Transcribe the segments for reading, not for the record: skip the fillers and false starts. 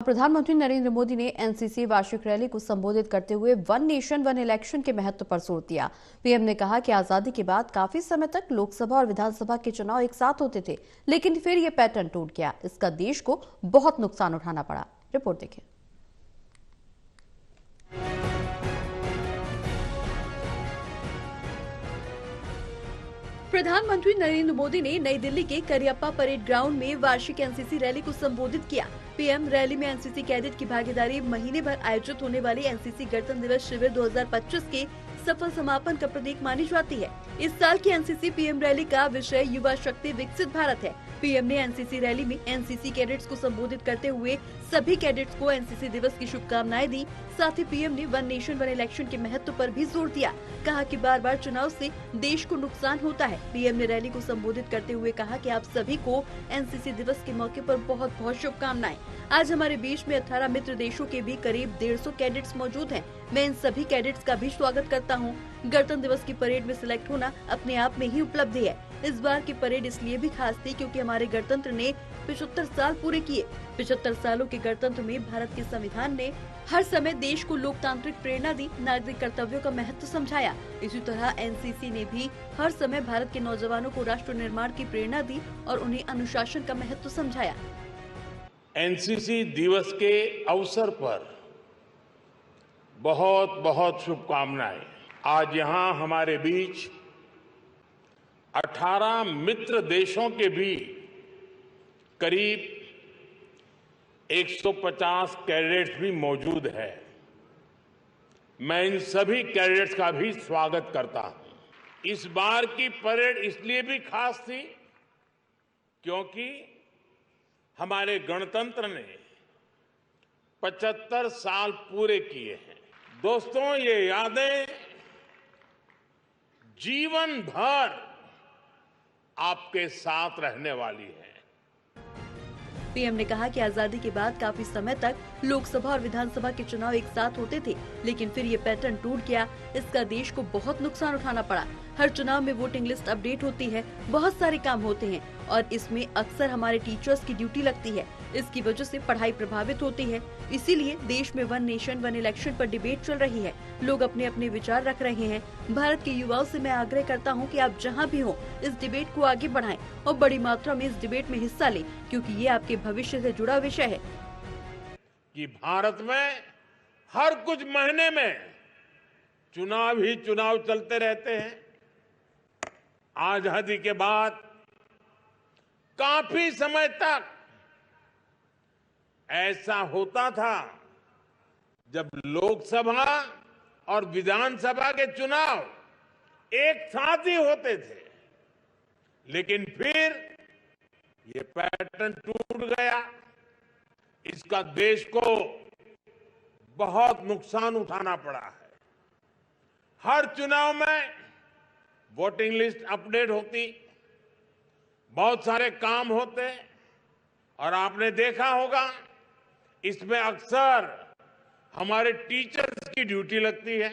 प्रधानमंत्री नरेंद्र मोदी ने एनसीसी वार्षिक रैली को संबोधित करते हुए वन नेशन वन इलेक्शन के महत्व पर जोर दिया। पीएम ने कहा कि आजादी के बाद काफी समय तक लोकसभा और विधानसभा के चुनाव एक साथ होते थे, लेकिन फिर यह पैटर्न टूट गया। इसका देश को बहुत नुकसान उठाना पड़ा। रिपोर्ट देखिए। प्रधानमंत्री नरेंद्र मोदी ने नई दिल्ली के करियप्पा परेड ग्राउंड में वार्षिक एनसीसी रैली को संबोधित किया। पीएम रैली में एनसीसी कैडेट की भागीदारी महीने भर आयोजित होने वाली एनसीसी गणतंत्र दिवस शिविर 2025 के सफल समापन का प्रतीक मानी जाती है। इस साल की एनसीसी पीएम रैली का विषय युवा शक्ति विकसित भारत है। पीएम ने एनसीसी रैली में एनसीसी कैडेट्स को संबोधित करते हुए सभी कैडेट्स को एनसीसी दिवस की शुभकामनाएं दी। साथ ही पीएम ने वन नेशन वन इलेक्शन के महत्व पर भी जोर दिया। कहा कि बार बार चुनाव से देश को नुकसान होता है। पीएम ने रैली को संबोधित करते हुए कहा कि आप सभी को एनसीसी दिवस के मौके पर बहुत बहुत शुभकामनाएं। आज हमारे बीच में 18 मित्र देशों के भी करीब 150 कैडेट्स मौजूद हैं। मैं इन सभी कैडेट्स का भी स्वागत करता हूं। गणतंत्र दिवस की परेड में सिलेक्ट होना अपने आप में ही उपलब्धि है। इस बार की परेड इसलिए भी खास थी क्योंकि हमारे गणतंत्र ने 75 साल पूरे किए। 75 सालों के गणतंत्र में भारत के संविधान ने हर समय देश को लोकतांत्रिक प्रेरणा दी, नागरिक कर्तव्यों का महत्व समझाया। इसी तरह एनसीसी ने भी हर समय भारत के नौजवानों को राष्ट्र निर्माण की प्रेरणा दी और उन्हें अनुशासन का महत्व समझाया। एनसीसी दिवस के अवसर पर बहुत बहुत शुभकामनाएं। आज यहाँ हमारे बीच 18 मित्र देशों के भी करीब 150 कैडेट्स भी मौजूद है। मैं इन सभी कैडेट्स का भी स्वागत करता हूं। इस बार की परेड इसलिए भी खास थी क्योंकि हमारे गणतंत्र ने 75 साल पूरे किए हैं। दोस्तों, ये यादें जीवन भर आपके साथ रहने वाली है। पीएम ने कहा कि आजादी के बाद काफी समय तक लोकसभा और विधानसभा के चुनाव एक साथ होते थे, लेकिन फिर ये पैटर्न टूट गया। इसका देश को बहुत नुकसान उठाना पड़ा। हर चुनाव में वोटिंग लिस्ट अपडेट होती है, बहुत सारे काम होते हैं और इसमें अक्सर हमारे टीचर्स की ड्यूटी लगती है। इसकी वजह से पढ़ाई प्रभावित होती है। इसीलिए देश में वन नेशन वन इलेक्शन पर डिबेट चल रही है। लोग अपने अपने विचार रख रहे हैं। भारत के युवाओं से मैं आग्रह करता हूं कि आप जहां भी हो इस डिबेट को आगे बढ़ाएं और बड़ी मात्रा में इस डिबेट में हिस्सा लें, क्योंकि ये आपके भविष्य से जुड़ा विषय है। कि भारत में हर कुछ महीने में चुनाव ही चुनाव चलते रहते हैं। आजादी के बाद काफी समय तक ऐसा होता था जब लोकसभा और विधानसभा के चुनाव एक साथ ही होते थे, लेकिन फिर ये पैटर्न टूट गया। इसका देश को बहुत नुकसान उठाना पड़ा है। हर चुनाव में वोटिंग लिस्ट अपडेट होती, बहुत सारे काम होते और आपने देखा होगा इसमें अक्सर हमारे टीचर्स की ड्यूटी लगती है।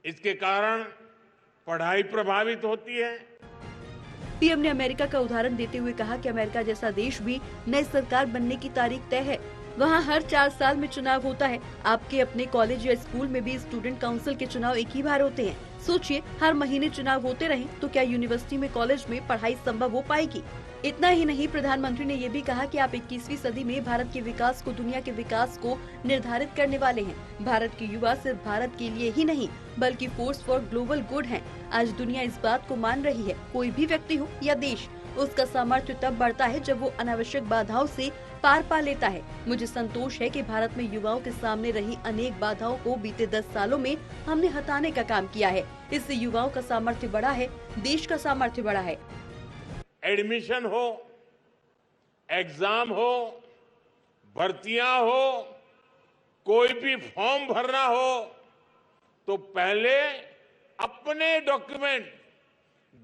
इसके कारण पढ़ाई प्रभावित होती है। पीएम ने अमेरिका का उदाहरण देते हुए कहा कि अमेरिका जैसा देश भी नई सरकार बनने की तारीख तय है। वहाँ हर 4 साल में चुनाव होता है। आपके अपने कॉलेज या स्कूल में भी स्टूडेंट काउंसिल के चुनाव एक ही बार होते हैं। सोचिए, हर महीने चुनाव होते रहें तो क्या यूनिवर्सिटी में, कॉलेज में पढ़ाई संभव हो पाएगी? इतना ही नहीं, प्रधानमंत्री ने ये भी कहा कि आप 21वीं सदी में भारत के विकास को, दुनिया के विकास को निर्धारित करने वाले हैं। भारत के युवा सिर्फ भारत के लिए ही नहीं बल्कि फोर्स फॉर ग्लोबल गुड हैं। आज दुनिया इस बात को मान रही है। कोई भी व्यक्ति हो या देश, उसका सामर्थ्य तब बढ़ता है जब वो अनावश्यक बाधाओं से पार पा लेता है। मुझे संतोष है कि भारत में युवाओं के सामने रही अनेक बाधाओं को बीते 10 सालों में हमने हटाने का काम किया है। इससे युवाओं का सामर्थ्य बढ़ा है, देश का सामर्थ्य बढ़ा है। एडमिशन हो, एग्जाम हो, भर्तियां हो, कोई भी फॉर्म भरना हो तो पहले अपने डॉक्यूमेंट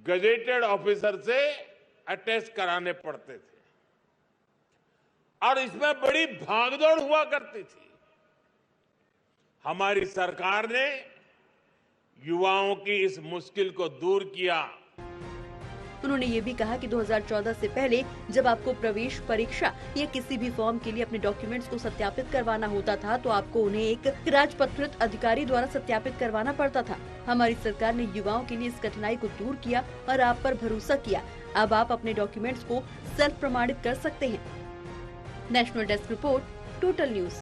गजेटेड ऑफिसर से अटेस्ट कराने पड़ते थे और इसमें बड़ी भागदौड़ हुआ करती थी। हमारी सरकार ने युवाओं की इस मुश्किल को दूर किया उन्होंने ये भी कहा कि 2014 से पहले जब आपको प्रवेश परीक्षा या किसी भी फॉर्म के लिए अपने डॉक्यूमेंट्स को सत्यापित करवाना होता था तो आपको उन्हें एक राजपत्रित अधिकारी द्वारा सत्यापित करवाना पड़ता था। हमारी सरकार ने युवाओं के लिए इस कठिनाई को दूर किया और आप पर भरोसा किया। अब आप अपने डॉक्यूमेंट्स को सेल्फ प्रमाणित कर सकते हैं। National desk report, total news.